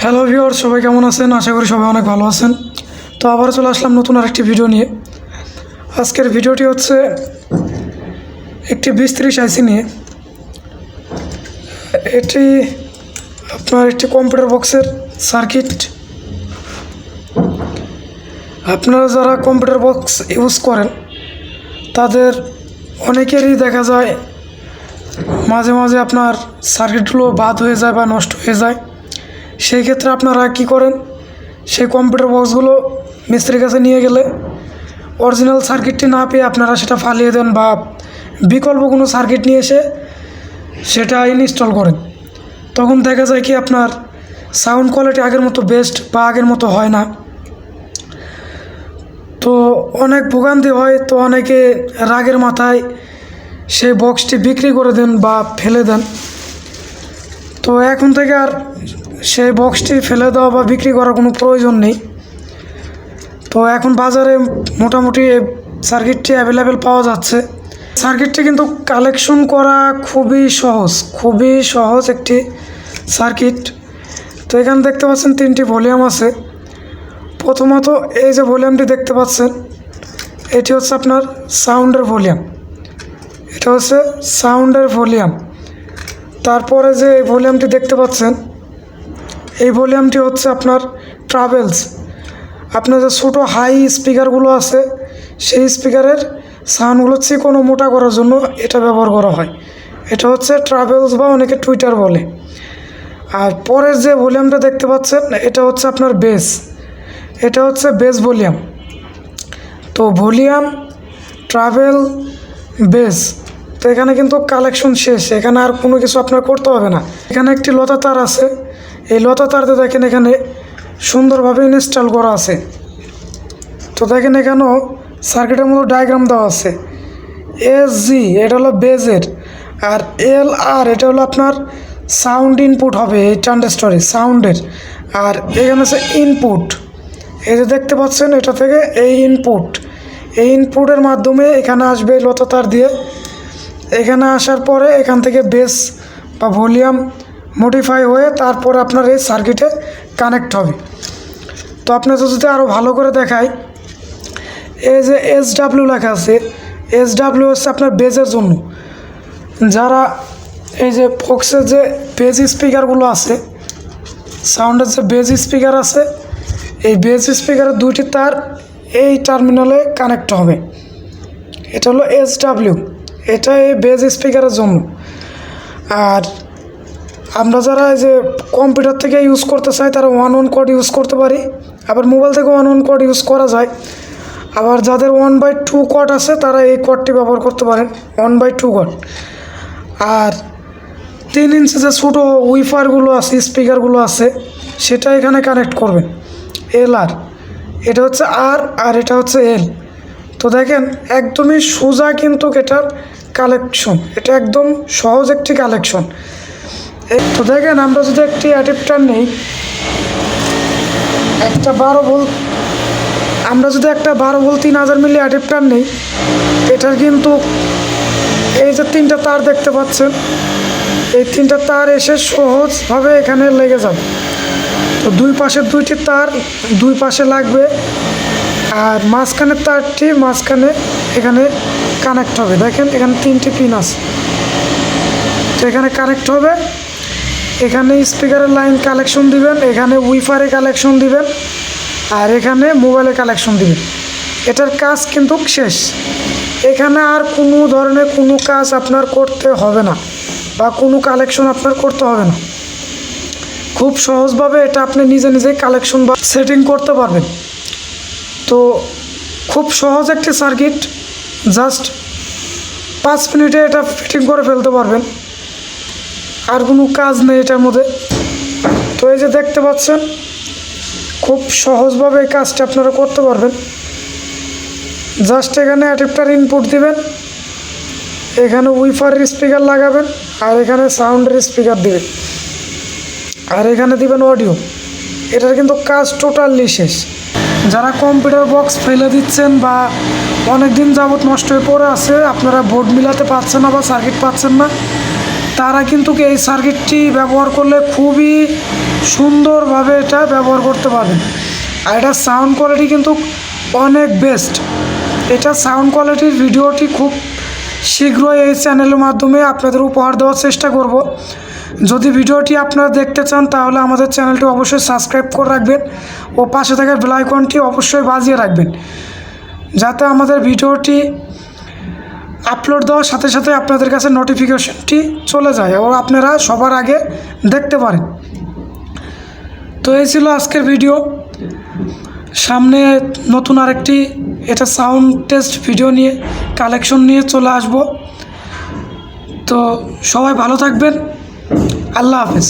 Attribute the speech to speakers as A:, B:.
A: Hello viewer, সবাই কেমন আছেন? আশা করি সবাই অনেক ভালো আছেন। তো আবার চলে আসলাম নতুন আরেকটি ভিডিও নিয়ে। আজকের ভিডিওটি হচ্ছে একটি 2030 আইসি নিয়ে। এটি আপনার একটি কম্পিউটার বক্সের সার্কিট। আপনারা যারা কম্পিউটার বক্স ইউজ করেন তাদের অনেকেরই দেখা যায় মাঝে মাঝে আপনার সার্কিটগুলো বাদ হয়ে যায় বা নষ্ট হয়ে যায়। সেই ক্ষেত্রে আপনারা কি করেন, সেই কম্পিউটার বক্সগুলো মিস্ত্রির কাছে নিয়ে গেলে অরিজিনাল সার্কিটটি না পেয়ে আপনারা সেটা ফালিয়ে দেন বা বিকল্প কোনো সার্কিট নিয়ে এসে সেটা ইনস্টল করেন। তখন দেখা যায় কি আপনার সাউন্ড কোয়ালিটি আগের মতো বেস্ট বা আগের মতো হয় না। তো অনেক ভোগান্তি হয়। তো অনেকে রাগের মাথায় সেই বক্সটি বিক্রি করে দেন বা ফেলে দেন। তো এখন থেকে আর সেই বক্সটি ফেলে দেওয়া বা বিক্রি করার কোনো প্রয়োজন নেই। তো এখন বাজারে মোটামুটি এই সার্কিটটি অ্যাভেলেবেল পাওয়া যাচ্ছে। সার্কিটটি কিন্তু কালেকশন করা খুবই সহজ একটি সার্কিট। তো এখানে দেখতে পাচ্ছেন 3টি ভলিউম আছে। প্রথমত এই যে ভলিউমটি দেখতে পাচ্ছেন, এটি হচ্ছে আপনার সাউন্ডের ভলিউম। এটা হচ্ছে সাউন্ডের ভলিউম। তারপরে যে এই ভলিউমটি দেখতে পাচ্ছেন, এই ভলিউমটি হচ্ছে আপনার ট্রাভেলস। আপনার যে ছোটো হাই স্পিকারগুলো আছে সেই স্পিকারের সাউন্ডগুলো চিকনো মোটা করার জন্য এটা ব্যবহার করা হয়। এটা হচ্ছে ট্রাভেলস বা অনেকে টুইটার বলে। আর পরের যে ভলিউমটা দেখতে পাচ্ছেন এটা হচ্ছে আপনার বেস। এটা হচ্ছে বেস ভলিউম। তো ভলিউম, ট্রাভেল, বেস, তো এখানে কিন্তু কালেকশন শেষ। এখানে আর কোনো কিছু আপনার করতে হবে না। এখানে একটি লতা তার আছে। এই লতা তারতে দেখেন এখানে সুন্দরভাবে ইনস্টল করা আছে। তো দেখেন এখানেও সার্কিটের মতো ডায়াগ্রাম দেওয়া আছে। SG এটা হলো বেজের, আর LR এটা হলো আপনার সাউন্ড ইনপুট হবে এই ট্রানজিস্টরে সাউন্ডের। আর এখানে আছে ইনপুট। এই যে দেখতে পাচ্ছেন এটা থেকে এই ইনপুটের মাধ্যমে এখানে আসবে লতা তার দিয়ে। এখানে আসার পরে এখান থেকে বেস বা ভলিউম মডিফাই হয়ে তারপরে আপনার এই সার্কিটে কানেক্ট হবে। তো আপনার যদি আরও ভালো করে দেখাই, এই যে SW লেখা আছে, SW হচ্ছে আপনার বেজের জন্য। যারা এই যে ফক্সের যে বেজ স্পিকারগুলো আছে, সাউন্ডের যে বেজ স্পিকার আছে, এই বেজ স্পিকারের 2টি তার এই টার্মিনালে কানেক্ট হবে। এটা হলো SW, এটা এই বেজ স্পিকারের জন্য। আর আমরা যারা এই যে কম্পিউটার থেকে ইউজ করতে চাই তারা 1 কোড ইউজ করতে পারি। আবার মোবাইল থেকে 1 কোড ইউজ করা যায়। আবার যাদের 1/2 কোড আছে তারা এই কোডটি ব্যবহার করতে পারেন, 1/2 কোড। আর 3 ইঞ্চি যে ছোটো উইফারগুলো আছে, স্পিকারগুলো আছে, সেটা এখানে কানেক্ট করবেন। LR এটা হচ্ছে আর এটা হচ্ছে L। তো দেখেন একদমই সোজা কিন্তু এটার কালেকশন। এটা একদম সহজ একটি কালেকশন। তো দেখেন আমরা যদি একটি অ্যাডাপ্টার নেই, একটা 12 ভোল্ট, আমরা যদি একটা 12 ভোল্ট 3000 মিলি অ্যাডাপ্টার নেই, এটার কিন্তু এই যে 3টা তার দেখতে পাচ্ছেন, এই 3টা তার এসে সহজভাবে এখানে লেগে যাবে। তো দুই পাশের 2টি তার দুই পাশে লাগবে, আর মাঝখানের তারটি মাঝখানে এখানে কানেক্ট হবে। দেখেন এখানে 3টি পিন আছে, তো এখানে কানেক্ট হবে। এখানে স্পিকারের লাইন কালেকশন দিবেন, এখানে উইফারে কালেকশন দিবেন, আর এখানে মোবাইলে কালেকশন দিবেন। এটার কাজ কিন্তু শেষ। এখানে আর কোনো ধরনের কোনো কাজ আপনার করতে হবে না বা কোনো কালেকশন আপনার করতে হবে না। খুব সহজভাবে এটা আপনি নিজেই কালেকশন বা সেটিং করতে পারবেন। তো খুব সহজ একটি সার্কিট, জাস্ট 5 মিনিটে এটা ফিটিং করে ফেলতে পারবেন। আর কোনো কাজ নেই এটার মধ্যে। তো এই যে দেখতে পাচ্ছেন খুব সহজভাবে এই কাজটা আপনারা করতে পারবেন। জাস্ট এখানে অ্যাডাপ্টার ইনপুট দিবেন, এখানে উইফারের স্পিকার লাগাবেন, আর এখানে সাউন্ডের স্পিকার দিবেন, আর এখানে দিবেন অডিও। এটার কিন্তু কাজ টোটালি শেষ। যারা কম্পিউটার বক্স ফেলে দিচ্ছেন বা অনেক দিন যাবত নষ্ট হয়ে পড়ে আছে, আপনারা বোর্ড মিলাতে পারছেন না বা সার্কিট পাচ্ছেন না, তারা কিন্তু এই সার্কিটটি ব্যবহার করলে খুবই সুন্দরভাবে এটা ব্যবহার করতে পারবেন। আর এটার সাউন্ড কোয়ালিটি কিন্তু অনেক বেস্ট। এটা সাউন্ড কোয়ালিটির ভিডিওটি খুব শীঘ্রই এই চ্যানেলের মাধ্যমে আপনাদের উপহার দেওয়ার চেষ্টা করব। যদি ভিডিওটি আপনারা দেখতে চান তাহলে আমাদের চ্যানেলটি অবশ্যই সাবস্ক্রাইব করে রাখবেন ও পাশে থাকা বেল আইকনটি অবশ্যই বাজিয়ে রাখবেন, যাতে আমাদের ভিডিওটি আপলোড দেওয়ার সাথে সাথে আপনাদের কাছে নোটিফিকেশনটি চলে যায় ও আপনারা সবার আগে দেখতে পারেন। তো এই ছিল আজকের ভিডিও। সামনে নতুন আরেকটি এটা সাউন্ড টেস্ট ভিডিও নিয়ে কালেকশন নিয়ে চলে আসব। তো সবাই ভালো থাকবেন। আল্লাহ হাফেজ।